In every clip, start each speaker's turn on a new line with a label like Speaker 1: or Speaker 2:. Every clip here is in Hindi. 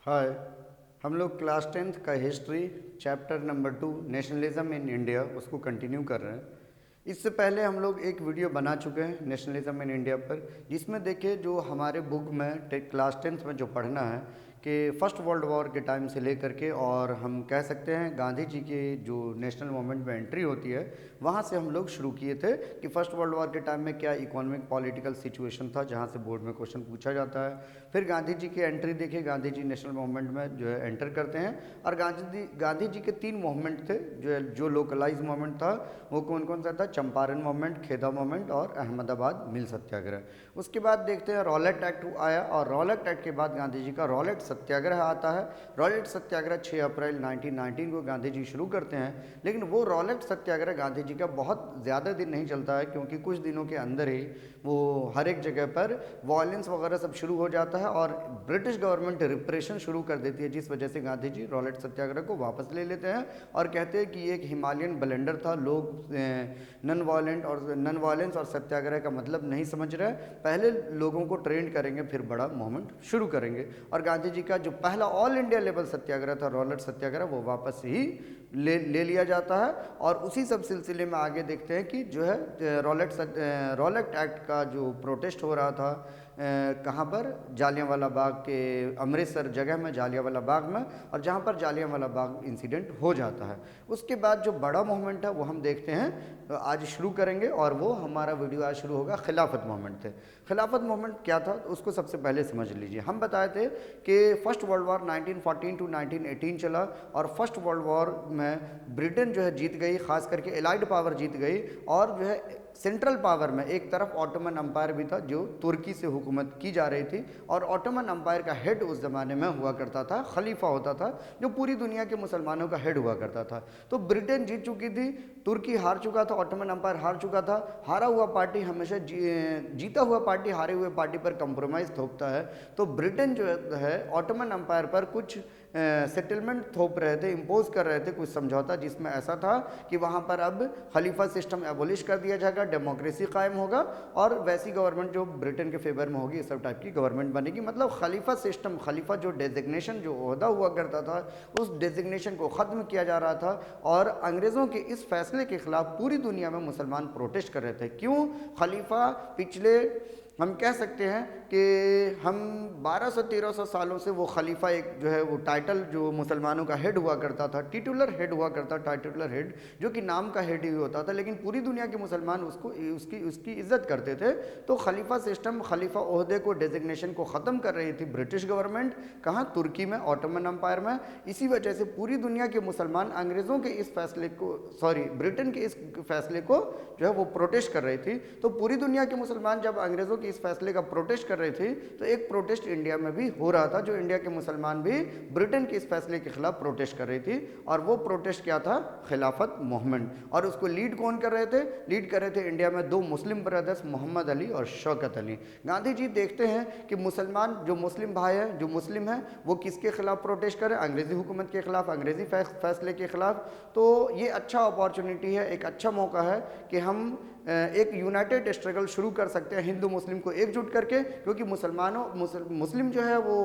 Speaker 1: हाय। हम लोग क्लास 10th का history chapter number 2 nationalism in India उसको कंटिन्यू कर रहे हैं। इससे पहले हम लोग एक वीडियो बना चुके हैं नेशनलिज्म इन इंडिया पर, जिसमें देखिए जो हमारे बुक में क्लास 10th में जो पढ़ना है कि फर्स्ट वर्ल्ड वॉर के टाइम से लेकर के, और हम कह सकते हैं गांधी जी की जो नेशनल मूवमेंट में एंट्री होती है वहाँ से हम लोग शुरू किए थे कि फर्स्ट वर्ल्ड वॉर के टाइम में क्या इकोनॉमिक पॉलिटिकल सिचुएशन था, जहाँ से बोर्ड में क्वेश्चन पूछा जाता है। फिर गांधी जी की एंट्री देखिए, गांधी जी नेशनल मूवमेंट में जो है एंटर करते हैं, और गांधी जी के 3 मूवमेंट थे जो लोकलाइज मूवमेंट था। वो कौन कौन सा था? चंपारण मूवमेंट, खेदा मूवमेंट और अहमदाबाद मिल सत्याग्रह। उसके बाद देखते हैं रॉलेट एक्ट आया, और रॉलेट एक्ट के बाद गांधी जी का रॉलेट सत्याग्रह आता है। रॉलेट सत्याग्रह 6 अप्रैल 1919 को गांधी जी शुरू करते हैं, लेकिन वो रॉलेट सत्याग्रह गांधी जी का बहुत ज़्यादा दिन नहीं चलता है, क्योंकि कुछ दिनों के अंदर ही वो हर एक जगह पर वॉयलेंस वगैरह सब शुरू हो जाता है और ब्रिटिश गवर्नमेंट रिप्रेशन शुरू कर देती है, जिस वजह से गांधी जी रॉलेट सत्याग्रह को वापस ले लेते हैं और कहते हैं कि ये एक हिमालयन ब्लेंडर था। लोग नॉन वायलेंस और सत्याग्रह का मतलब नहीं समझ रहे, पहले लोगों को ट्रेंड करेंगे फिर बड़ा मूवमेंट शुरू करेंगे। और गांधी जी का जो पहला ऑल इंडिया लेवल सत्याग्रह था रॉलेट सत्याग्रह, वो वापस ही ले लिया जाता है। और उसी सब सिलसिले में आगे देखते हैं कि जो है रॉलेट एक्ट का जो प्रोटेस्ट हो रहा था कहाँ पर? जालियांवाला बाग के अमृतसर जगह में, जालियांवाला बाग में, और जहाँ पर जालियांवाला बाग इंसिडेंट हो जाता है। उसके बाद जो बड़ा मूवमेंट है वो हम देखते हैं आज शुरू करेंगे, और वो हमारा वीडियो आज शुरू होगा खिलाफत मूवमेंट से। खिलाफत मूवमेंट क्या था तो उसको सबसे पहले समझ लीजिए। हम बताए थे कि फर्स्ट वर्ल्ड वॉर 1914 टू 1918 चला, और फर्स्ट वर्ल्ड वॉर में ब्रिटेन जो है जीत गई, खास करके एलाइड पावर जीत गई, और जो है सेंट्रल पावर में एक तरफ ऑटोमन अम्पायर भी था जो तुर्की से हुकूमत की जा रही थी, और ऑटोमन अम्पायर का हेड उस ज़माने में हुआ करता था, खलीफा होता था जो पूरी दुनिया के मुसलमानों का हेड हुआ करता था। तो ब्रिटेन जीत चुकी थी, तुर्की हार चुका था, ऑटोमन अम्पायर हार चुका था। हारा हुआ पार्टी हमेशा जीता हुआ पार्टी हारे हुए पार्टी पर कंप्रोमाइज़ थोपता है। तो ब्रिटेन जो है ऑटोमन अम्पायर पर कुछ सेटलमेंट थोप रहे थे, इम्पोज कर रहे थे कुछ समझौता, जिसमें ऐसा था कि वहाँ पर अब खलीफा सिस्टम एबोलिश कर दिया जाएगा, डेमोक्रेसी कायम होगा, और वैसी गवर्नमेंट जो ब्रिटेन के फेवर में होगी, इस सब टाइप की गवर्नमेंट बनेगी। मतलब खलीफा सिस्टम, खलीफा जो डेजिग्नेशन जो ओहदा हुआ करता था, उस डेजिग्नेशन को ख़त्म किया जा रहा था। और अंग्रेज़ों के इस फैसले के खिलाफ पूरी दुनिया में मुसलमान प्रोटेस्ट कर रहे थे। क्यों? खलीफा पिछले हम कह सकते हैं कि हम 1200-1300 सालों से वो खलीफा एक जो है वो टाइटल जो मुसलमानों का हेड हुआ करता था, टिटुलर हेड हुआ करता, टाइटुलर हेड जो कि नाम का हेड ही होता था, लेकिन पूरी दुनिया के मुसलमान उसको उसकी इज्जत करते थे। तो खलीफा सिस्टम, खलीफा ओहदे को, डेजिग्नेशन को ख़त्म कर रही थी ब्रिटिश गवर्नमेंट। कहाँ? तुर्की में, ऑटोमन अम्पायर में। इसी वजह से पूरी दुनिया के मुसलमान अंग्रेज़ों के इस फैसले को, ब्रिटेन के इस फैसले को जो है वो प्रोटेस्ट कर रही थी। तो पूरी दुनिया के मुसलमान जब अंग्रेज़ों के इस फैसले का प्रोटेस्ट कर रहे थे, तो एक प्रोटेस्ट इंडिया में भी हो रहा था, जो इंडिया के मुसलमान भी ब्रिटेन के इस फैसले के खिलाफ प्रोटेस्ट कर रही थी। और वो प्रोटेस्ट क्या था? खिलाफत मूवमेंट। और उसको लीड कौन कर रहे थे? लीड कर रहे थे इंडिया में 2 मुस्लिम ब्रदर्स, मोहम्मद अली और शौकत अली। गांधी जी देखते हैं कि मुसलमान जो मुस्लिम भाई हैं, जो मुस्लिम हैं, वो किसके खिलाफ प्रोटेस्ट करें? अंग्रेज़ी हुकूमत के खिलाफ, अंग्रेज़ी फैसले के खिलाफ। तो ये अच्छा अपॉर्चुनिटी है, एक अच्छा मौका है कि हम एक यूनाइटेड स्ट्रगल शुरू कर सकते हैं हिंदू मुस्लिम को एकजुट करके, क्योंकि मुस्लिम जो है वो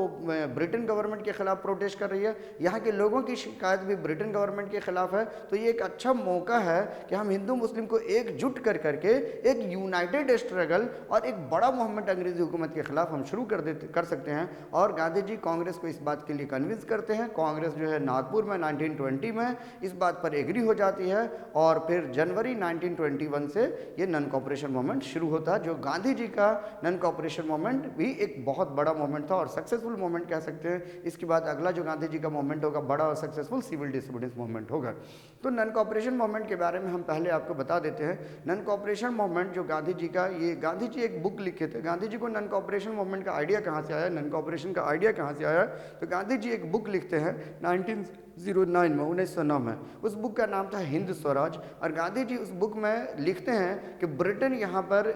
Speaker 1: ब्रिटेन गवर्नमेंट के खिलाफ प्रोटेस्ट कर रही है, यहाँ के लोगों की शिकायत भी ब्रिटेन गवर्नमेंट के खिलाफ है। तो ये एक अच्छा मौका है कि हम हिंदू मुस्लिम को एकजुट करके एक यूनाइटेड स्ट्रगल और एक बड़ा मूवमेंट अंग्रेज़ी हुकूमत के खिलाफ हम शुरू कर सकते हैं। और गांधी जी कांग्रेस को इस बात के लिए कन्विंस करते हैं। कांग्रेस जो है नागपुर में 1920 में इस बात पर एग्री हो जाती है, और फिर जनवरी 1921 से ये नन कॉपरेशन मूवमेंट शुरू होता है। जो गांधी जी का नन कॉपरेशन मूवमेंट भी एक बहुत बड़ा मूवमेंट था और सक्सेसफुल मूवमेंट कह सकते हैं। इसके बाद अगला जो गांधी जी का मूवमेंट होगा बड़ा और सक्सेसफुल, सिविल डिसोबीडियंस मूवमेंट होगा। तो नन कॉपरेशन मूवमेंट के बारे में हम पहले आपको बता देते हैं। नन कॉपरेशन मूवमेंट जो गांधी जी का, ये गांधी जी एक बुक लिखे थे। गांधी जी को नन कॉपरेशन मूवमेंट का आइडिया कहाँ से आया, नन कॉपरेशन का आइडिया कहाँ से आया? तो गांधी जी एक बुक लिखते हैं 1909 में, 1909 में। उस बुक का नाम था हिंद स्वराज। और गांधी जी उस बुक में लिखते हैं कि ब्रिटेन यहाँ पर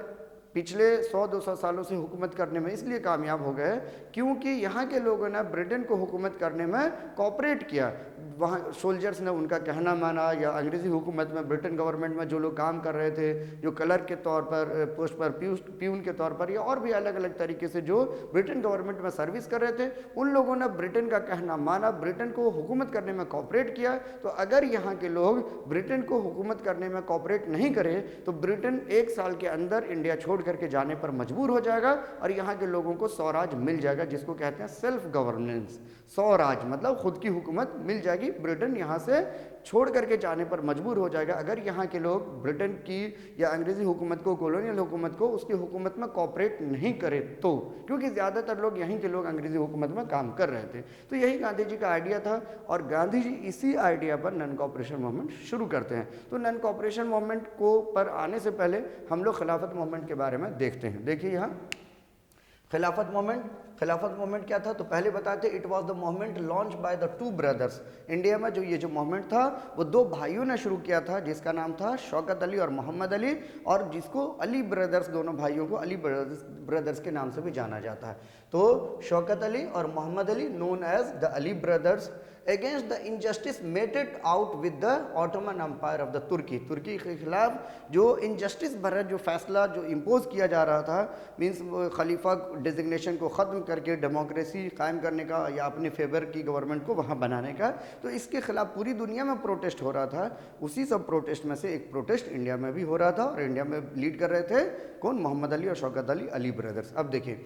Speaker 1: पिछले 100-200 सालों से हुकूमत करने में इसलिए कामयाब हो गए क्योंकि यहाँ के लोगों ने ब्रिटेन को हुकूमत करने में कोऑपरेट किया। वहाँ सोल्जर्स ने उनका कहना माना, या अंग्रेज़ी हुकूमत में ब्रिटेन गवर्नमेंट में जो लोग काम कर रहे थे, जो क्लर्क के तौर पर, पोस्ट पर, प्यून के तौर पर, या और भी अलग अलग तरीके से जो ब्रिटेन गवर्नमेंट में सर्विस कर रहे थे, उन लोगों ने ब्रिटेन का कहना माना, ब्रिटेन को हुकूमत करने में कॉपरेट किया। तो अगर यहाँ के लोग ब्रिटेन को हुकूमत करने में कॉपरेट नहीं करें तो ब्रिटेन 1 साल के अंदर इंडिया छोड़ करके जाने पर मजबूर हो जाएगा और यहाँ के लोगों को स्वराज मिल जाएगा, जिसको कहते हैं सेल्फ गवर्नेंस। स्वराज मतलब खुद की हुकूमत मिल जाएगी, ब्रिटेन यहाँ से छोड़ करके जाने पर मजबूर हो जाएगा अगर यहाँ के लोग ब्रिटेन की या अंग्रेज़ी हुकूमत को, कॉलोनियल हुकूमत को, उसकी हुकूमत में कॉपरेट नहीं करे तो, क्योंकि ज़्यादातर लोग यहीं के लोग अंग्रेज़ी हुकूमत में काम कर रहे थे। तो यही गांधी जी का आइडिया था और गांधी जी इसी आइडिया पर नॉन कॉपरेशन मूवमेंट शुरू करते हैं। तो नॉन कॉपरेशन मूवमेंट को पर आने से पहले हम लोग खिलाफत मूवमेंट के बारे में देखते हैं। देखिए यहाँ खिलाफत मूवमेंट क्या था, तो पहले बताते it was the movement launch by the two brothers. India में जो ये जो मूवमेंट था वो 2 भाइयों ने शुरू किया था, जिसका नाम था शौकत अली और मोहम्मद अली, और जिसको अली ब्रदर्स, दोनों भाइयों को अली ब्रदर्स के नाम से भी जाना जाता है। तो शौकत अली और Mohammad Ali known as the Ali brothers against the injustice meted out with the Ottoman Empire of the तुर्की के खिलाफ जो इनजस्टिस भरा जो फैसला जो इम्पोज किया जा रहा था, मीन्स खलीफा डिजिग्नेशन को ख़त्म करके डेमोक्रेसी कायम करने का या अपने फेवर की गवर्नमेंट को वहाँ बनाने का, तो इसके खिलाफ पूरी दुनिया में प्रोटेस्ट हो रहा था। उसी सब प्रोटेस्ट में से एक प्रोटेस्ट इंडिया में भी हो रहा था और इंडिया में लीड कर रहे थे कौन, मोहम्मद अली और शौकत अली, अली ब्रदर्स। अब देखिए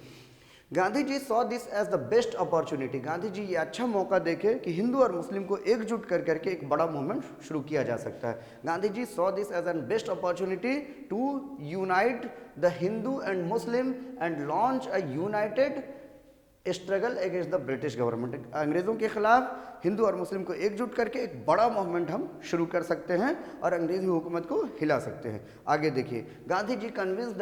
Speaker 1: Gandhi ji saw this as the best opportunity, Gandhi ji ये अच्छा मौका देखे कि हिंदू और मुस्लिम को एकजुट कर करके एक बड़ा मूवमेंट शुरू किया जा सकता है। Gandhi ji saw this as an best opportunity to unite the Hindu and Muslim and launch a united struggle against the British government. अंग्रेज़ों के खिलाफ हिंदू और मुस्लिम को एकजुट करके एक बड़ा मूवमेंट हम शुरू कर सकते हैं और अंग्रेज़ी हुकूमत को हिला सकते हैं। आगे देखिए Gandhi ji convince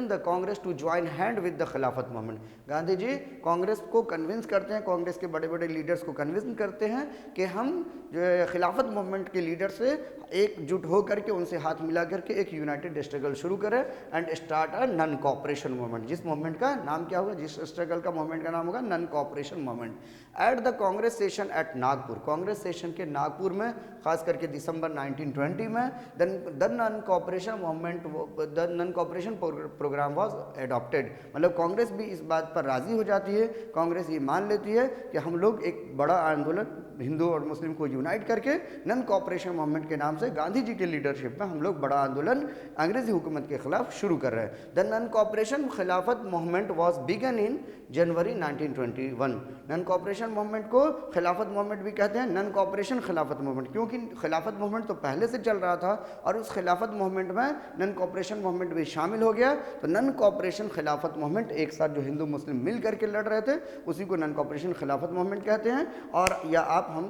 Speaker 1: the Congress to join hand with the Khilafat movement. Gandhi ji Congress को कन्विंस करते हैं, कांग्रेस के बड़े बड़े लीडर्स को कन्विंस करते हैं कि हम जो खिलाफत मूवमेंट के लीडर से एकजुट हो करके उनसे हाथ मिला करके एक यूनाइटेड स्ट्रगल शुरू करें and start a non cooperation movement. जिस मूवमेंट का नाम क्या होगा, जिस स्ट्रगल का मूवमेंट का नाम होगा non cooperation movement. At the Congress session at Nagpur, Congress session के नागपुर में खास करके दिसंबर 1920 में the non cooperation program was adopted. मतलब कांग्रेस भी इस बात पर राजी हो जाती है, कांग्रेस ये मान लेती है कि हम लोग एक बड़ा आंदोलन हिंदू और मुस्लिम को यूनाइट करके नॉन कॉपरेशन मूवमेंट के नाम से गांधी जी के लीडरशिप में हम लोग बड़ा आंदोलन अंग्रेजी हुकूमत के खिलाफ शुरू कर रहे हैं। The non cooperation Khilafat movement was begun in January 1921। Non cooperation movement को खिलाफत मूवमेंट भी कहते हैं, नॉन कॉपरेशन खिलाफत मूवमेंट, क्योंकि खिलाफत मूवमेंट तो पहले से चल रहा था और उस खिलाफत मूवमेंट में नॉन कॉपरेशन मूवमेंट भी शामिल हो गया। तो नॉन कॉपरेशन खिलाफत मूवमेंट एक साथ जो हिंदू मुस्लिम मिल करके लड़ रहे थे उसी को नॉन कॉपरेशन खिलाफत मूवमेंट कहते हैं, और या आप हम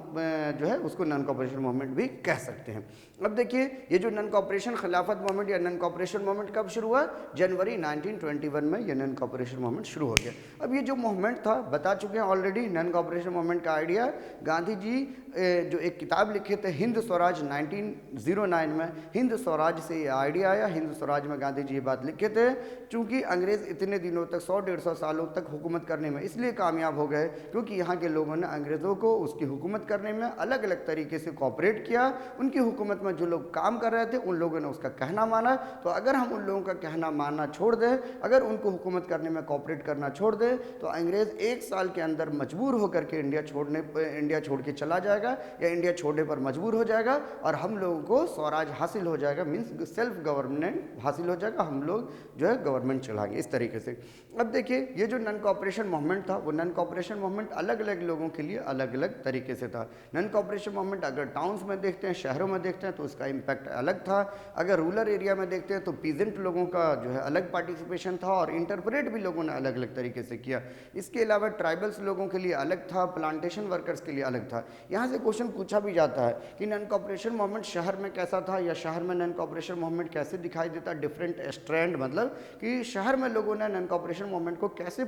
Speaker 1: जो है उसको नॉन कॉपरेशन मूवमेंट भी कह सकते हैं। अब देखिए ये जो नॉन कॉपरेशन खिलाफत मूवमेंट या नॉन कॉपरेशन मूवमेंट कब शुरू हुआ, जनवरी 1921 में ये नॉन कॉपरेशन मूवमेंट शुरू हो गया। अब ये जो मूवमेंट था बता चुके हैं ऑलरेडी, नॉन कॉपरेशन मूवमेंट का आइडिया गांधी जी जो एक किताब लिखे थे हिंद स्वराज 1909 में, हिंद स्वराज से ये आइडिया आया। हिंद स्वराज में गांधी जी ये बात लिखे थे, चूँकि अंग्रेज़ इतने दिनों तक 100-150 सालों तक हुकूमत करने में इसलिए कामयाब हो गए क्योंकि यहाँ के लोगों ने अंग्रेज़ों को उसकी हुकूमत करने में अलग अलग तरीके से कोऑपरेट किया। उनकी हुकूमत में जो लोग काम कर रहे थे उन लोगों ने उसका कहना माना। तो अगर हम उन लोगों का कहना मानना छोड़ दें, अगर उनको हुकूमत करने में कोऑपरेट करना छोड़ दें, तो अंग्रेज़ 1 साल के अंदर मजबूर होकर के इंडिया छोड़ के चला जाएगा या इंडिया छोड़ने पर मजबूर हो जाएगा और हम लोगों को स्वराज हासिल हो जाएगा, मीन्स सेल्फ गवर्नमेंट हासिल हो जाएगा, हम लोग जो है गवर्नमेंट चलाएंगे इस तरीके से। अब देखिए ये जो नॉन कॉपरेशन मूवमेंट था वो नॉन कॉपरेशन मूवमेंट अलग अलग लोगों के लिए अलग अलग तरीके से था। नॉन कॉपरेशन मूवमेंट अगर टाउन्स में देखते हैं, शहरों में देखते हैं तो उसका इम्पैक्ट अलग था। अगर रूरल एरिया में देखते हैं तो पीजेंट लोगों का जो है अलग पार्टिसिपेशन था और इंटरप्रेट भी लोगों ने अलग अलग तरीके से किया। इसके अलावा ट्राइबल्स लोगों के लिए अलग था, प्लांटेशन वर्कर्स के लिए अलग था। यहाँ से क्वेश्चन पूछा भी जाता है कि नॉन कॉपरेशन मूवमेंट शहर में कैसा था या शहर में नॉन कॉपरेशन मूवमेंट कैसे दिखाई देता, डिफरेंट स्ट्रैंड, मतलब कि शहर में लोगों ने नॉन कॉपरेशन मूवमेंट को कैसे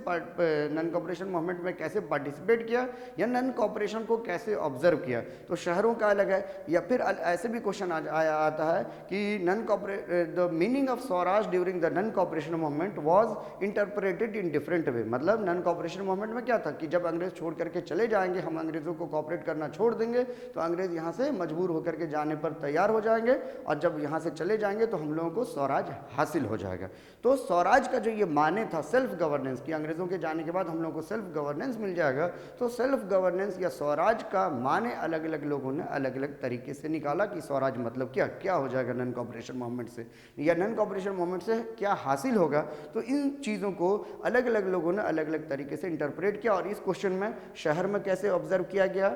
Speaker 1: नॉन कॉपरेशन मूवमेंट में कैसे पार्टिसिपेट किया या नॉन कॉपरेशन को कैसे ऑब्जर्व किया। तो शहरों का अलग है। या फिर ऐसे भी क्वेश्चन आता है कि the meaning of Swaraj during the non cooperation movement was interpreted interpreted in different way. मतलब नॉन कॉपरेशन मूवमेंट में क्या था कि जब अंग्रेज छोड़ करके चले जाएंगे, हम अंग्रेज़ों को कॉपरेट करना छोड़ देंगे तो अंग्रेज़ यहाँ से मजबूर होकर के जाने पर तैयार हो जाएंगे, और जब यहाँ से चले जाएंगे तो हम लोगों को स्वराज हासिल हो जाएगा। तो स्वराज का जो ये माने था सेल्फ गवर्नेंस कि अंग्रेज़ों के जाने के बाद हम लोगों को सेल्फ गवर्नेंस मिल जाएगा, तो सेल्फ गवर्नेंस या स्वराज का माने अलग अलग लोगों ने अलग अलग तरीके से निकाला कि स्वराज मतलब क्या क्या हो जाएगा नॉन कॉपरेशन मूवमेंट से, या नॉन कॉपरेशन मूवमेंट से क्या हासिल होगा। तो इन चीज़ों को अलग अलग लोगों ने अलग अलग तरीके से इंटरप्रेट किया। और इस क्वेश्चन में शहर में कैसे ऑब्जर्व किया गया,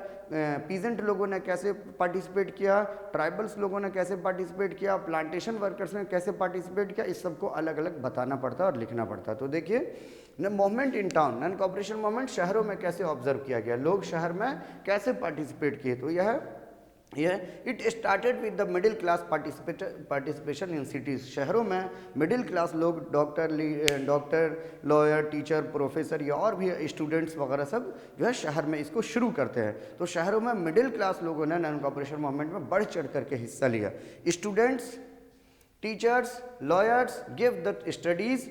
Speaker 1: पीजेंट लोगों ने कैसे पार्टिसिपेट किया, ट्राइबल्स लोगों ने कैसे पार्टिसिपेट किया, प्लांटेशन वर्कर्स ने कैसे पार्टिसिपेट किया, इस सबको अलग अलग बताना पड़ता है और लिखना पड़ता है। तो देखिए न movement in town, non cooperation movement शहरों में कैसे ऑब्जर्व किया गया, लोग शहर में कैसे पार्टिसिपेट किए। तो यह it started with the middle class participation in cities. शहरों में मिडिल क्लास लोग डॉक्टर, लॉयर, टीचर, प्रोफेसर या और भी स्टूडेंट्स वगैरह सब जो है शहर में इसको शुरू करते हैं। तो शहरों में मिडिल क्लास लोगों ने नॉन कॉपरेशन मूवमेंट में बढ़ चढ़ करके हिस्सा लिया। Students, teachers, lawyers give the studies,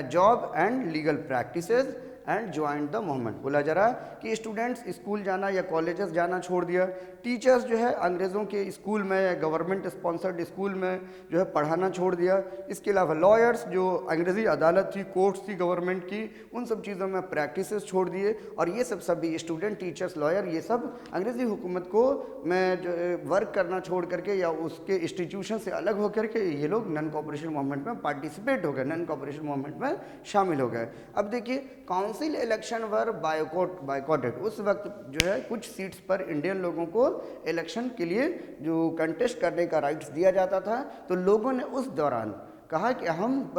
Speaker 1: job and legal practices and join the movement. बोला जा रहा है कि स्टूडेंट्स स्कूल जाना या कॉलेजेस जाना छोड़ दिया, टीचर्स जो है अंग्रेज़ों के स्कूल में या गवर्नमेंट स्पॉन्सर्ड स्कूल में जो है पढ़ाना छोड़ दिया। इसके अलावा लॉयर्स, जो अंग्रेज़ी अदालत थी, कोर्ट्स थी गवर्नमेंट की, उन सब चीज़ों में प्रैक्टिसेस छोड़ दिए। और ये सब सभी स्टूडेंट, टीचर्स, लॉयर ये सब अंग्रेज़ी हुकूमत को में जो वर्क करना छोड़ करके या उसके इंस्टीट्यूशन से अलग होकर के ये लोग नॉन कॉपरेशन मूवमेंट में पार्टिसिपेट हो गए, नॉन कॉपरेशन मूवमेंट में शामिल हो गए। अब देखिए काउंसिल इलेक्शन वर बायकॉटेड। उस वक्त जो है कुछ सीट्स पर इंडियन लोगों को इलेक्शन के लिए जो कंटेस्ट करने का राइट्स दिया जाता था, तो लोगों ने उस दौरान कहा कि हम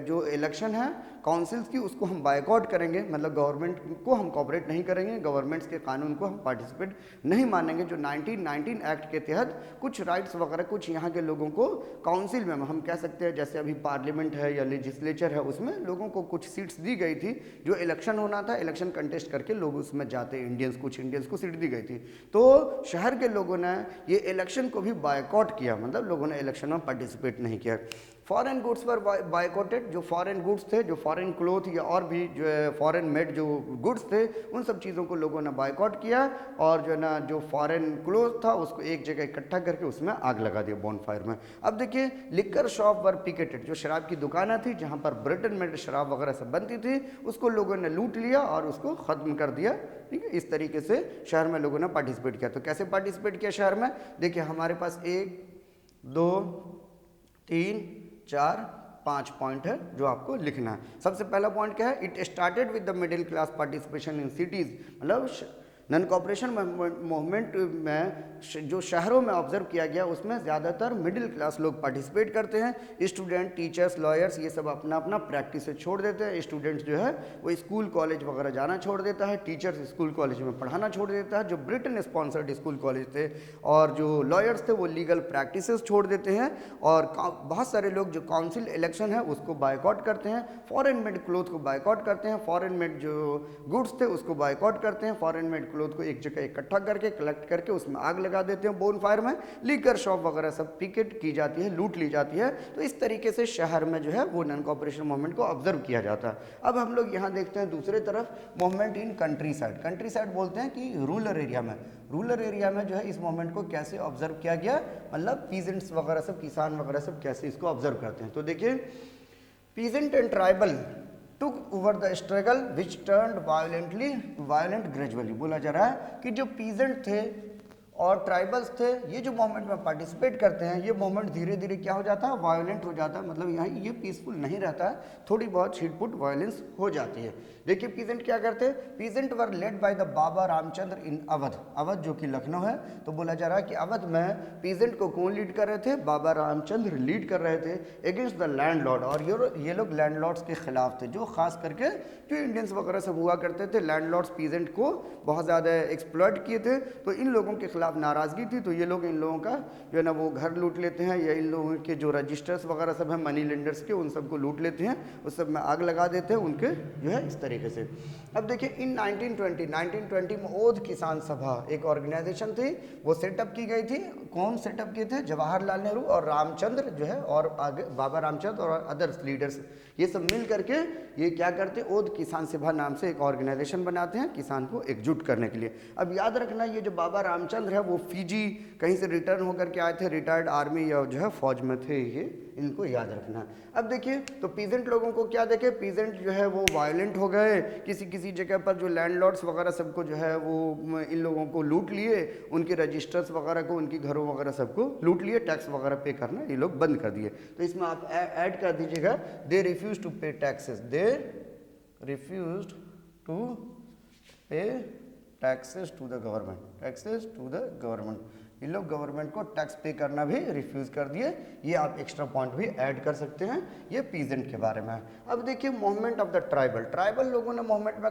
Speaker 1: जो इलेक्शन है काउंसिल्स की उसको हम बायकॉट करेंगे, मतलब गवर्नमेंट को हम कॉपरेट नहीं करेंगे, गवर्नमेंट्स के कानून को हम पार्टिसिपेट नहीं मानेंगे। जो 1919 एक्ट के तहत कुछ राइट्स वगैरह कुछ यहाँ के लोगों को काउंसिल में हम कह सकते हैं, जैसे अभी पार्लियामेंट है या लेजिस्लेचर है, उसमें लोगों को कुछ सीट्स दी गई थी। जो इलेक्शन होना था, इलेक्शन कंटेस्ट करके लोग उसमें जाते, कुछ इंडियंस को सीट दी गई थी। तो शहर के लोगों ने ये इलेक्शन को भी बायकॉट किया, मतलब लोगों ने इलेक्शन में पार्टिसिपेट नहीं किया। फॉरेन गुड्स पर बायकॉटेड। जो फॉरेन गुड्स थे, जो फॉरेन क्लोथ या और भी जो है फॉरेन मेड जो गुड्स थे, उन सब चीज़ों को लोगों ने बायकॉट किया। और जो है ना जो फॉरेन क्लोथ था उसको एक जगह इकट्ठा करके उसमें आग लगा दिया बॉनफायर में। अब देखिए लिकर शॉप वर पिकेटेड। जो शराब की दुकानें थी जहाँ पर ब्रिटेन में शराब वगैरह सब बनती थी, उसको लोगों ने लूट लिया और उसको ख़त्म कर दिया। ठीक है, इस तरीके से शहर में लोगों ने पार्टिसिपेट किया। तो कैसे पार्टिसिपेट किया शहर में, देखिए हमारे पास 1, 2, 3, 4, 5 पॉइंट है जो आपको लिखना है। सबसे पहला पॉइंट क्या है, it started with the middle class participation in cities. मतलब नॉन कॉपरेशन मूवमेंट में जो शहरों में ऑब्जर्व किया गया उसमें ज़्यादातर मिडिल क्लास लोग पार्टिसिपेट करते हैं। स्टूडेंट, टीचर्स, लॉयर्स ये सब अपना अपना प्रैक्टिस से छोड़ देते हैं। स्टूडेंट्स जो है वो स्कूल कॉलेज वगैरह जाना छोड़ देता है, टीचर्स स्कूल कॉलेज में पढ़ाना छोड़ देता है जो ब्रिटेन स्पॉन्सर्ड स्कूल कॉलेज थे, और जो लॉयर्स थे वो लीगल प्रैक्टिसेस छोड़ देते हैं। और बहुत सारे लोग जो काउंसिल इलेक्शन है उसको बायकॉट करते हैं, फॉरेन मेड क्लोथ को बायकॉट करते हैं, फॉरेन मेड जो गुड्स थे उसको बायकॉट करते हैं, फॉरेन मेड क्लोथ को एक जगह इकट्ठा करके कलेक्ट करके उसमें आग लगा देते हैं बोन फायर में। लीकर शॉप वगैरह सब पिकेट की जाती है, लूट ली जाती है। तो इस तरीके से शहर में जो है वो नॉन कॉपरेशन मूवमेंट को ऑब्जर्व किया जाता है। अब हम लोग यहाँ देखते हैं दूसरे तरफ movement in country side. Country side बोलते हैं कि रूरल एरिया में, रूरल एरिया में जो है इस मूवमेंट को कैसे ऑब्जर्व किया गया, मतलब पीजेंट्स वगैरह सब, किसान वगैरह सब कैसे इसको ऑब्जर्व करते हैं। तो देखिए peasant and tribal took over the struggle which turned violent gradually. बोला जा रहा है कि जो पीजेंट थे और ट्राइबल्स थे, ये जो मूवमेंट में पार्टिसिपेट करते हैं, ये मूवमेंट धीरे धीरे क्या हो जाता है, वायलेंट हो जाता है। मतलब यहाँ ये पीसफुल नहीं रहता है, थोड़ी बहुत छिटपुट वायलेंस हो जाती है। देखिए पीजेंट क्या करते हैं, peasant were led by the Baba Ramchandra in Awadh. Awadh जो कि लखनऊ है, तो बोला जा रहा है कि अवध में पीजेंट को कौन लीड कर रहे थे, बाबा रामचंद्र लीड कर रहे थे अगेंस्ट द लैंडलॉर्ड। और ये लोग लैंडलॉर्ड्स के खिलाफ थे, जो खास करके जो इंडियंस वगैरह सब हुआ करते थे, लैंडलॉर्ड्स पीजेंट को बहुत ज़्यादा एक्सप्लॉइट किए थे। तो इन लोगों के खिलाफ खिलाफ नाराज़गी थी, तो ये लोग इन लोगों का जो है ना वो घर लूट लेते हैं, या इन लोगों के जो रजिस्टर्स वगैरह सब हैं मनी लेंडर्स के, उन सबको लूट लेते हैं, उस सब में आग लगा देते हैं उनके जो है इस तरीके से। अब देखिए इन 1920 में ओध किसान सभा एक ऑर्गेनाइजेशन थी, वो सेटअप की गई थी। कौन सेटअप किए थे? जवाहरलाल नेहरू और रामचंद्र जो है, और आगे बाबा रामचंद्र और अदर्स लीडर्स, ये सब मिल करके ये क्या करते, ओध किसान सभा नाम से एक ऑर्गेनाइजेशन बनाते हैं किसान को एकजुट करने के लिए। अब याद रखना ये जो बाबा रामचंद्र है वो फिजी कहीं से रिटर्न होकर के आए थे, रिटायर्ड आर्मी या जो है फौज में थे, ये इनको याद रखना। अब देखिए तो पीजेंट लोगों को क्या देखे, पीजेंट जो है वो वायलेंट हो गए, किसी किसी जगह पर जो लैंडलॉर्ड्स वगैरह सबको जो है वो इन लोगों को लूट लिए, उनके रजिस्टर्स वगैरह को, उनकी घरों वगैरह सबको लूट लिए, टैक्स वगैरह पे करना ये लोग बंद कर दिए। तो इसमें आप ऐड कर दीजिएगा they refuse to pay taxes, they refuse to pay taxes to the government, taxes to the government, इन लोग गवर्नमेंट को टैक्स पे करना भी रिफ्यूज़ कर दिए। ये आप एक्स्ट्रा पॉइंट भी ऐड कर सकते हैं, ये पीजेंट के बारे में। अब देखिए movement of the tribal, tribal लोगों ने मूवमेंट में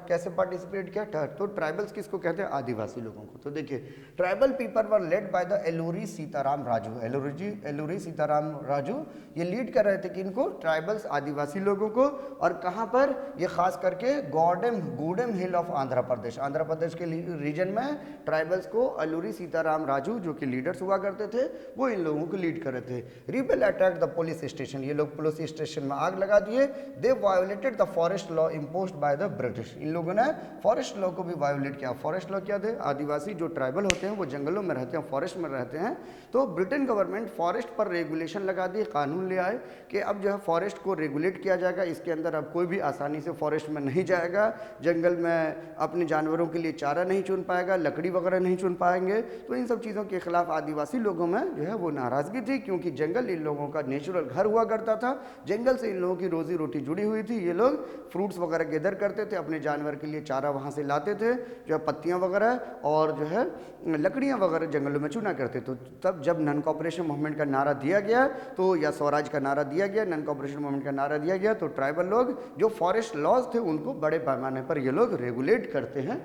Speaker 1: कैसे पार्टिसिपेट किया, तो ट्राइबल्स किसको कहते हैं, आदिवासी लोगों को। तो देखिए tribal people were led by the Alluri Sitarama Raju, Alluri Sitarama Raju ये लीड कर रहे थे कि इनको ट्राइबल्स आदिवासी लोगों को, और कहाँ पर, ये खास करके गूडेम हिल ऑफ आंध्र प्रदेश, आंध्र प्रदेश के रीजन में ट्राइबल्स को एलूरी सीताराम राजू जो कि लीडर्स हुआ करते थे वो इन लोगों को लीड कर रहे थे। Rebel attack the police station, ये लोग पुलिस स्टेशन में आग लगा दिए। They violated the forest law imposed by the British, इन लोगों ने फॉरेस्ट लॉ को भी वायोलेट किया। फॉरेस्ट लॉ क्या थे, आदिवासी जो ट्राइबल होते हैं वो जंगलों में रहते हैं, फॉरेस्ट में रहते हैं, तो ब्रिटेन गवर्नमेंट फॉरेस्ट पर रेगुलेशन लगा दिए, कानून ले आए कि अब जो है फॉरेस्ट को रेगुलेट किया जाएगा, इसके अंदर अब कोई भी आसानी से फॉरेस्ट में नहीं जाएगा, जंगल में अपने जानवरों के लिए चारा नहीं चुन पाएगा, लकड़ी वगैरह नहीं चुन पाएंगे। तो इन सब चीज़ों के खिलाफ आदिवासी लोगों में जो है वो नाराज़गी थी, क्योंकि जंगल इन लोगों का नेचुरल घर हुआ करता था, जंगल से इन लोगों की रोजी रोटी जुड़ी हुई थी। ये लोग फ्रूट्स वगैरह गैदर करते थे, अपने जानवर के लिए चारा वहाँ से लाते थे, जो है पत्तियाँ वगैरह और जो है लकड़ियाँ वगैरह जंगलों में चुना करते। तो तब जब नॉन कॉपरेशन मूवमेंट का नारा दिया गया, तो या स्वराज का नारा दिया गया, नॉन कॉपरेशन मूवमेंट का नारा दिया गया, तो ट्राइबल लोग जो फॉरेस्ट लॉज थे उनको बड़े पैमाने पर ये लोग रेगुलेट करते हैं,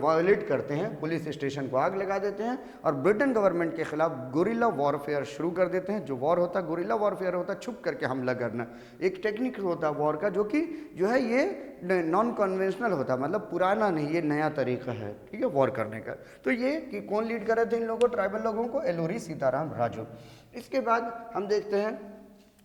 Speaker 1: वायोलेट करते हैं, पुलिस स्टेशन को आग लगा देते हैं और ब्रिटेन गवर्नमेंट के खिलाफ गुरिल्ला वॉरफेयर शुरू कर देते हैं। जो वॉर होता है गुरिल्ला वॉरफेयर होता है, छुप करके हमला करना, एक टेक्निक होता है वॉर का, जो कि जो है ये नॉन कन्वेंशनल होता है, मतलब पुराना नहीं, ये नया तरीका है, ठीक है, वॉर करने का। तो ये कि कौन लीड कर रहे थे इन लोगों को, ट्राइबल लोगों को, एलूरी सीताराम राजू। इसके बाद हम देखते हैं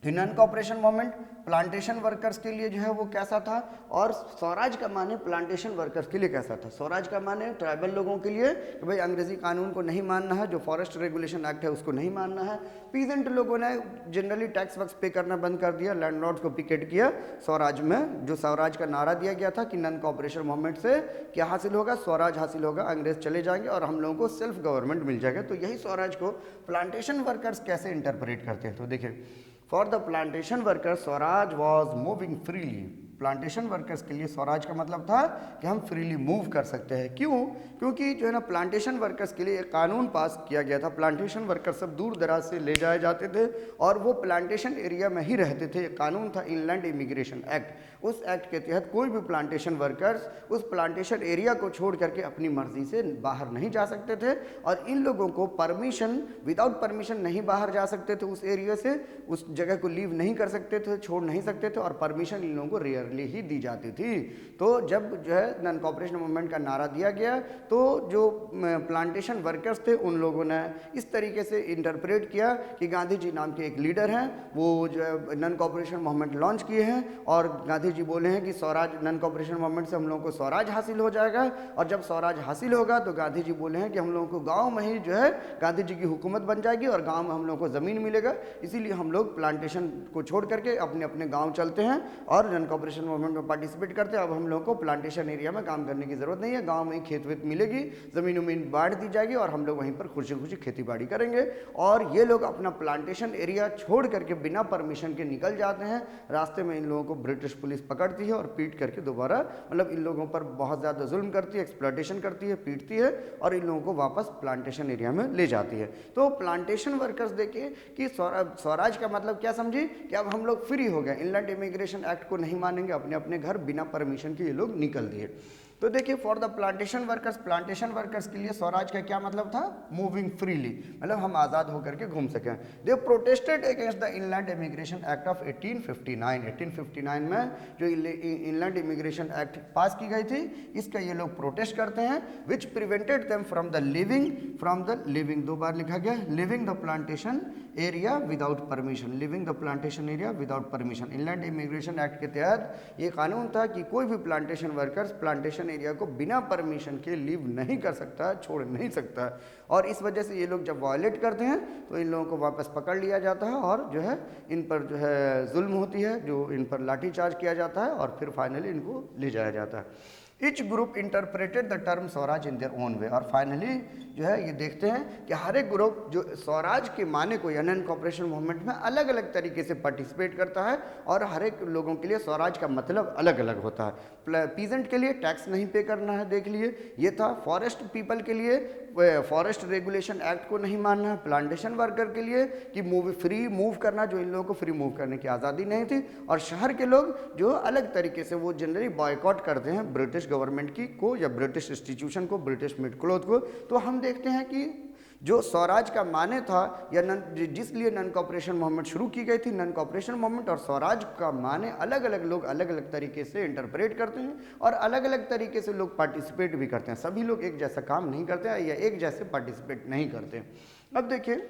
Speaker 1: non cooperation movement plantation workers के लिए जो है वो कैसा था, और स्वराज का माने प्लांटेशन वर्कर्स के लिए कैसा था। स्वराज का माने ट्राइबल लोगों के लिए कि भाई अंग्रेजी कानून को नहीं मानना है, जो फॉरेस्ट रेगुलेशन एक्ट है उसको नहीं मानना है। पीजेंट लोगों ने जनरली टैक्स वैक्स पे करना बंद कर दिया, लैंडलॉर्ड्स को पिकेट किया। स्वराज में जो स्वराज का नारा दिया गया था कि नॉन कॉपरेशन मूवमेंट से क्या हासिल होगा, स्वराज हासिल होगा, अंग्रेज चले जाएंगे और हम लोगों को सेल्फ गवर्नमेंट मिल जाएगा। तो यही स्वराज को प्लांटेशन वर्कर्स कैसे इंटरप्रेट करते हैं, तो देखिए for the plantation workers Swaraj was moving freely. Plantation workers के लिए स्वराज का मतलब था कि हम फ्रीली मूव कर सकते हैं। क्यों? क्योंकि जो है ना प्लांटेशन वर्कर्स के लिए एक कानून पास किया गया था। प्लांटेशन वर्कर्स सब दूर दराज से ले जाए जाते थे और वो प्लांटेशन एरिया में ही रहते थे। एक कानून था इनलैंड इमिग्रेशन एक्ट। उस एक्ट के तहत कोई भी प्लांटेशन वर्कर्स उस प्लांटेशन एरिया को छोड़ करके अपनी मर्जी से बाहर नहीं जा सकते थे और इन लोगों को परमिशन, विदाउट परमिशन नहीं बाहर जा सकते थे उस एरिया से, उस जगह को लीव नहीं कर सकते थे, छोड़ नहीं सकते थे और परमिशन इन लोगों को रेयरली ही दी जाती थी। तो जब जो है नॉन कॉपरेशन मूवमेंट का नारा दिया गया तो जो प्लांटेशन वर्कर्स थे उन लोगों ने इस तरीके से इंटरप्रेट किया कि गांधी जी नाम के एक लीडर हैं, वो जो है नॉन कॉपरेशन मूवमेंट लॉन्च किए हैं और गांधी जी बोले हैं कि स्वराज, नॉन कॉपरेशन मूवमेंट से हम लोगों को स्वराज हासिल हो जाएगा और जब स्वराज हासिल होगा तो गांधी जी बोले हैं कि हम लोगों को गाँव में ही जो है गांधी जी की हुकूमत बन जाएगी और गाँव में हम लोगों को ज़मीन मिलेगा। इसीलिए हम लोग प्लांटेशन को छोड़ करके अपने अपने गाँव चलते हैं और नॉन कॉपरेशन मूवमेंट में पार्टिसिपेट करते हैं। अब हम लोगों को प्लांटेशन एरिया में काम करने की ज़रूरत नहीं है, गांव में ही खेत वेत मिलेगी, ज़मीन उमीन बांट दी जाएगी और हम लोग वहीं पर खुशी खुशी खेती बाड़ी करेंगे। और ये लोग अपना प्लांटेशन एरिया छोड़ करके बिना परमिशन के निकल जाते हैं। रास्ते में इन लोगों को ब्रिटिश पुलिस पकड़ती है और पीट करके दोबारा, मतलब इन लोगों पर बहुत ज़्यादा जुल्म करती है, एक्सप्लॉयटेशन करती है, पीटती है और इन लोगों को वापस प्लांटेशन एरिया में ले जाती है। तो प्लांटेशन वर्कर्स देखिए कि स्वराज का मतलब क्या समझी कि अब हम लोग फ्री हो गए, इनलैंड इमिग्रेशन एक्ट को नहीं मानेंगे, अपने अपने घर बिना परमिशन के ये लोग निकल दिए। तो देखिए फॉर द प्लांटेशन वर्कर्स के लिए स्वराज का क्या मतलब था, मूविंग फ्रीली, मतलब हम आज़ाद होकर के घूम सकें। They protested against the inland immigration act of 1859 में जो इनलैंड इमिग्रेशन एक्ट पास की गई थी, इसका ये लोग प्रोटेस्ट करते हैं, which prevented them from the living, दो बार लिखा गया, living the plantation area without permission. Inland immigration Act के तहत ये कानून था कि कोई भी प्लांटेशन वर्कर्स प्लांटेशन एरिया को बिना परमिशन के लीव नहीं कर सकता, छोड़ नहीं सकता, और इस वजह से ये लोग जब वायलेट करते हैं तो इन लोगों को वापस पकड़ लिया जाता है और जो है इन पर जो है जुल्म होती है, जो इन पर लाठीचार्ज किया जाता है और फिर फाइनली इनको ले जाया जाता है। Each group interpreted the term Swaraj in their own way, और फाइनली जो है ये देखते हैं कि हर एक ग्रुप जो स्वराज के माने को या नॉन कॉपरेशन मूवमेंट में अलग अलग तरीके से पार्टिसिपेट करता है, और हर एक लोगों के लिए स्वराज का मतलब अलग अलग होता है। पीजेंट के लिए टैक्स नहीं पे करना है, देख लिए ये था। फॉरेस्ट पीपल के लिए फॉरेस्ट रेगुलेशन एक्ट को नहीं मानना है। प्लांटेशन वर्कर के लिए कि फ्री मूव करना, जो इन लोगों को फ्री मूव करने की आज़ादी नहीं थी। और शहर के लोग जो अलग तरीके से वो जनरली बॉयकॉट करते हैं ब्रिटिश गवर्नमेंट की को या ब्रिटिश इंस्टीट्यूशन को, ब्रिटिश मिड क्लॉथ को। तो हम देखते हैं कि जो स्वराज का माने था या जिसलिए नॉन कॉपरेशन मूवमेंट शुरू की गई थी, नॉन कॉपरेशन मूवमेंट और स्वराज का माने अलग अलग लोग अलग अलग तरीके से इंटरप्रेट करते हैं और अलग अलग तरीके से लोग पार्टिसिपेट भी करते हैं। सभी लोग एक जैसा काम नहीं करते हैं या एक जैसे पार्टिसिपेट नहीं करते। अब देखिए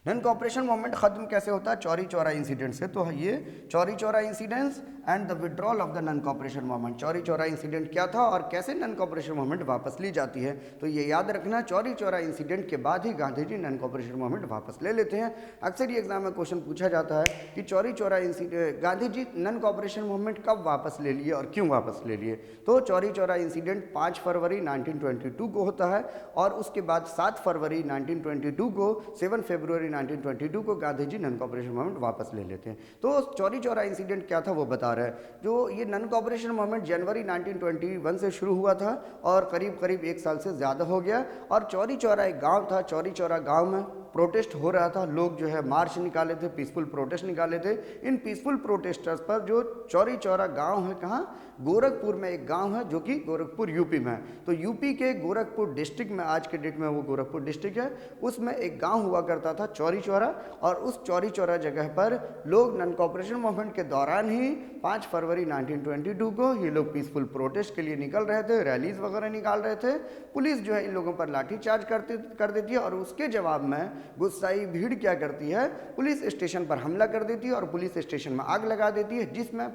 Speaker 1: नॉन कॉपरेशन मूवमेंट खत्म कैसे होता है, चौरी चौरा इंसिडेंट से। तो ये Chauri Chaura incidents and the withdrawal of the non cooperation movement. Chauri Chaura incident क्या था और कैसे नॉन कॉपरेशन मूवमेंट वापस ली जाती है, तो ये याद रखना, चौरी चौरा इंसिडेंट के बाद ही Gandhi ji non cooperation movement वापस ले लेते हैं। अक्सर ये एग्जाम में क्वेश्चन पूछा जाता है कि Chauri Chaura incident Gandhi ji non cooperation movement कब वापस ले लिए और क्यों वापस ले लिए। तो चौरी चौरा इंसिडेंट 5 फरवरी 1922 को होता है और उसके बाद 7 फरवरी 1922 को 7 फरवरी 1922 को Gandhi ji non cooperation movement वापस ले लेते हैं। तो चौरी चौरा इंसिडेंट क्या था वो बता रहे हैं। जो ये नॉन कॉपरेशन मूवमेंट जनवरी 1921 से शुरू हुआ था और करीब करीब 1 साल से ज़्यादा हो गया। और चौरी चौरा एक गांव था, चौरी चौरा गांव में प्रोटेस्ट हो रहा था, लोग जो है मार्च निकाले थे, पीसफुल प्रोटेस्ट निकाले थे। इन पीसफुल प्रोटेस्टर्स पर जो चौरी चौरा गांव है, कहाँ, गोरखपुर में एक गांव है जो कि गोरखपुर यूपी में है। तो यूपी के गोरखपुर डिस्ट्रिक्ट में, आज के डेट में वो गोरखपुर डिस्ट्रिक्ट है, उसमें एक गांव हुआ करता था चौरी चौरा। और उस चौरी चौरा जगह पर लोग नॉन कॉपरेशन मूवमेंट के दौरान ही 5 फरवरी 1922 को ये लोग पीसफुल प्रोटेस्ट के लिए निकल रहे थे, रैलीज वगैरह निकाल रहे थे। पुलिस जो है इन लोगों पर लाठीचार्ज कर देती है और उसके जवाब में गुस्साई भीड़ क्या करती है, पुलिस स्टेशन पर हमला कर देती है और पुलिस स्टेशन में आग लगा देती है, जिसमें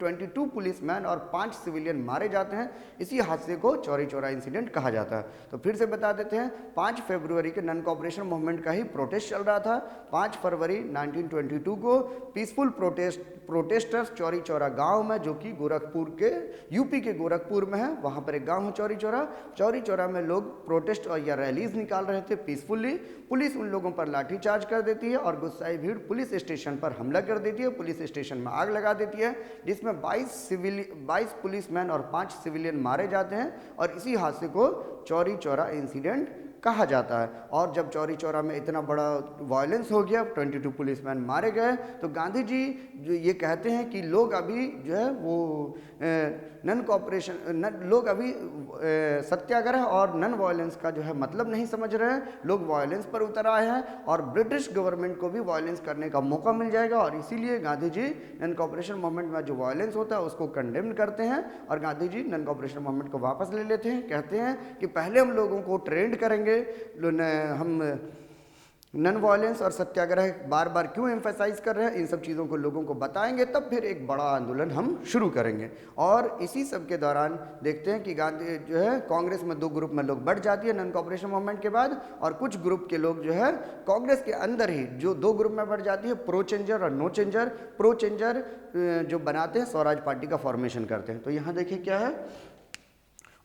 Speaker 1: 22 पुलिसमैन और 5 सिविलियन मारे जाते हैं। इसी हादसे को चौरी चौरा इंसिडेंट कहा जाता है। तो फिर से बता देते हैं, 5 फरवरी के नॉन कॉपरेशन मूवमेंट का ही प्रोटेस्ट चल रहा था। 5 फरवरी 1922 को पीसफुल प्रोटेस्टर्स चौरी चौरा गांव में, जो कि गोरखपुर के, यूपी के गोरखपुर में है, वहां पर एक गांव है चौरी चौरा। चौरी चौरा में लोग प्रोटेस्ट और या रैलीज निकाल रहे थे पीसफुली। पुलिस उन लोगों पर लाठीचार्ज कर देती है और गुस्साई भीड़ पुलिस स्टेशन पर हमला कर देती है, पुलिस स्टेशन में आग लगा देती है, जिसमें 22 पुलिसमैन और 5 सिविलियन मारे जाते हैं। और इसी हादसे को चौरी चौरा इंसिडेंट कहा जाता है। और जब चौरी चौरा में इतना बड़ा वायलेंस हो गया, 22 पुलिसमैन मारे गए, तो गांधी जी जो ये कहते हैं कि लोग अभी जो है वो नॉन कॉपरेशन, लोग अभी सत्याग्रह और नॉन वायलेंस का जो है मतलब नहीं समझ रहे हैं, लोग वायलेंस पर उतर आए हैं और ब्रिटिश गवर्नमेंट को भी वायलेंस करने का मौका मिल जाएगा। और इसीलिए Gandhi ji non cooperation movement में जो वायलेंस होता है उसको कंडेम करते हैं और Gandhi ji non cooperation movement को वापस ले लेते हैं। कहते हैं कि पहले हम लोगों को ट्रेंड करेंगे, हम नॉन वायलेंस और सत्याग्रह बार बार क्यों एम्फेसाइज कर रहे हैं, इन सब चीज़ों को लोगों को बताएंगे, तब फिर एक बड़ा आंदोलन हम शुरू करेंगे। और इसी सब के दौरान देखते हैं कि गांधी जो है कांग्रेस में 2 ग्रुप में लोग बढ़ जाती है नॉन कॉपरेशन मूवमेंट के बाद, और कुछ ग्रुप के लोग जो है कांग्रेस के अंदर ही जो 2 ग्रुप में बढ़ जाती है, प्रो चेंजर और नो चेंजर। प्रो चेंजर जो बनाते हैं स्वराज पार्टी का फॉर्मेशन करते हैं। तो यहाँ देखिए क्या है,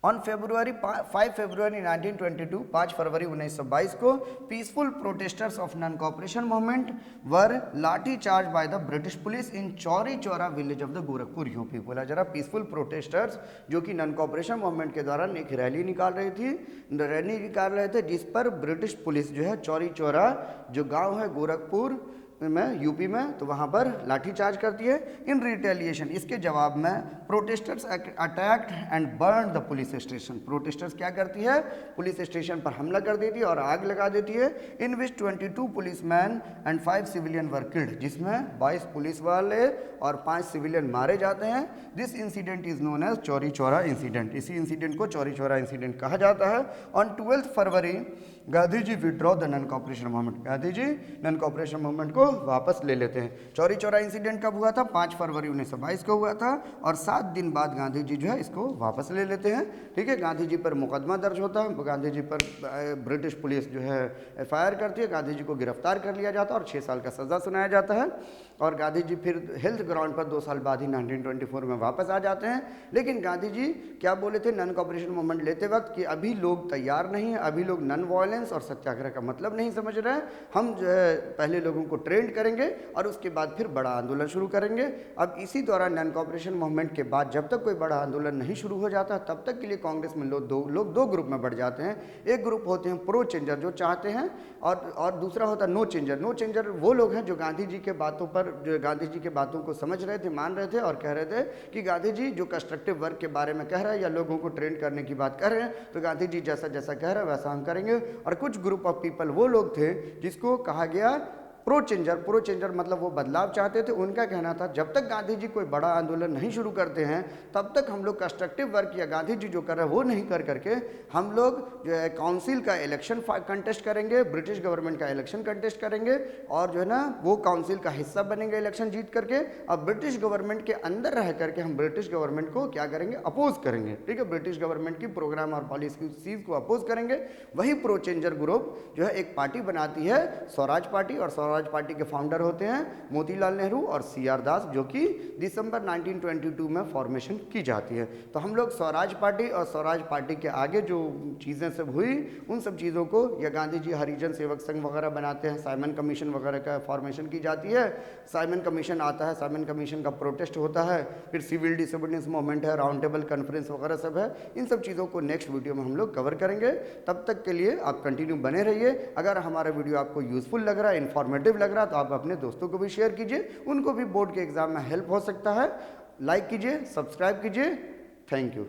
Speaker 1: ऑन 5 फरवरी 1922, 5 फरवरी 1922 को peaceful protesters of non cooperation movement were lathi charge by the British police in Chauri Chaura village of the Gorakhpur UP. बोला जरा, पीसफुल प्रोटेस्टर्स जो कि नॉन कॉपरेशन मूवमेंट के दौरान एक रैली निकाल रहे थे, जिस पर ब्रिटिश पुलिस जो है चौरी चौरा जो गाँव है गोरखपुर में यूपी में, तो वहाँ पर लाठीचार्ज करती है। इन रिटेलिएशन, इसके जवाब में protesters attacked and burn the police station. Protesters क्या करती है, पुलिस स्टेशन पर हमला कर देती है और आग लगा देती है। इन विच 22 policeman and 5 civilian were killed, जिसमें 22 पुलिस वाले और 5 सिविलियन मारे जाते हैं। This incident is known as Chauri Chaura incident. इसी इंसिडेंट को चौरी चौरा इंसिडेंट कहा जाता है। On 12 February Gandhi ji withdraw the non cooperation movement. Gandhi ji non cooperation movement को वापस ले लेते हैं। चौरी चौरा इंसिडेंट कब हुआ था, 5 फरवरी 1922 को हुआ था और 7 दिन बाद गांधी जी जो है इसको वापस ले लेते हैं। ठीक है, गांधी जी पर मुकदमा दर्ज होता है, गांधी जी पर ब्रिटिश पुलिस जो है FIR करती है, गांधी जी को गिरफ्तार कर लिया जाता है और 6 साल का सज़ा सुनाया जाता है। और गांधी जी फिर हेल्थ ग्राउंड पर 2 साल बाद ही 1924 में वापस आ जाते हैं। लेकिन गांधी जी क्या बोले थे नॉन कॉपरेशन मूवमेंट लेते वक्त कि अभी लोग तैयार नहीं हैं, अभी लोग नॉन वायलेंस और सत्याग्रह का मतलब नहीं समझ रहे हैं, हम जो है पहले लोगों को ट्रेंड करेंगे और उसके बाद फिर बड़ा आंदोलन शुरू करेंगे। अब इसी दौरान नॉन कॉपरेशन मूवमेंट के बाद जब तक कोई बड़ा आंदोलन नहीं शुरू हो जाता तब तक के लिए कांग्रेस में लोग दो ग्रुप में बढ़ जाते हैं। एक ग्रुप होते हैं प्रो चेंजर जो चाहते हैं और दूसरा होता है नो चेंजर। नो चेंजर वो लोग हैं जो गांधी जी के बातों पर, जो गांधी जी के बातों को समझ रहे थे, मान रहे थे और कह रहे थे कि गांधी जी जो कंस्ट्रक्टिव वर्क के बारे में कह रहे हैं या लोगों को ट्रेंड करने की बात कर रहे हैं तो गांधी जी जैसा जैसा कह रहे हैं वैसा हम करेंगे। और कुछ ग्रुप ऑफ पीपल वो लोग थे जिसको कहा गया प्रो चेंजर। प्रो चेंजर मतलब वो बदलाव चाहते थे। उनका कहना था जब तक गांधी जी कोई बड़ा आंदोलन नहीं शुरू करते हैं तब तक हम लोग कंस्ट्रक्टिव वर्क या गांधी जी जो कर रहे हैं वो नहीं कर करके हम लोग जो है काउंसिल का इलेक्शन कंटेस्ट करेंगे, ब्रिटिश गवर्नमेंट का इलेक्शन कंटेस्ट करेंगे और जो है ना वो काउंसिल का हिस्सा बनेंगे इलेक्शन जीत करके। अब ब्रिटिश गवर्नमेंट के अंदर रह करके हम ब्रिटिश गवर्नमेंट को क्या करेंगे, अपोज करेंगे। ठीक है, ब्रिटिश गवर्नमेंट की प्रोग्राम और पॉलिसीज को अपोज करेंगे। वही प्रो चेंजर ग्रुप जो है एक पार्टी बनाती है स्वराज पार्टी, और स्वराज पार्टी के फाउंडर होते हैं मोतीलाल नेहरू और CR दास, जो कि दिसंबर 1922 में फॉर्मेशन की जाती है। तो हम लोग स्वराज पार्टी और स्वराज पार्टी के आगे जो चीज़ें सब हुई उन सब चीज़ों को या गांधी जी हरिजन सेवक संघ वगैरह बनाते हैं, साइमन कमीशन वगैरह का फॉर्मेशन की जाती है। साइमन कमीशन आता है, साइमन कमीशन का प्रोटेस्ट होता है, फिर सिविल डिसोबीडियंस मूवमेंट है, राउंड टेबल कॉन्फ्रेंस वगैरह सब है। इन सब चीज़ों को नेक्स्ट वीडियो में हम लोग कवर करेंगे। तब तक के लिए आप कंटिन्यू बने रहिए। अगर हमारा वीडियो आपको यूजफुल लग रहा है, इन्फॉर्मेटिव लग रहा है तो आप अपने दोस्तों को भी शेयर कीजिए, उनको भी बोर्ड के एग्जाम में हेल्प हो सकता है। लाइक कीजिए, सब्सक्राइब कीजिए। Thank you.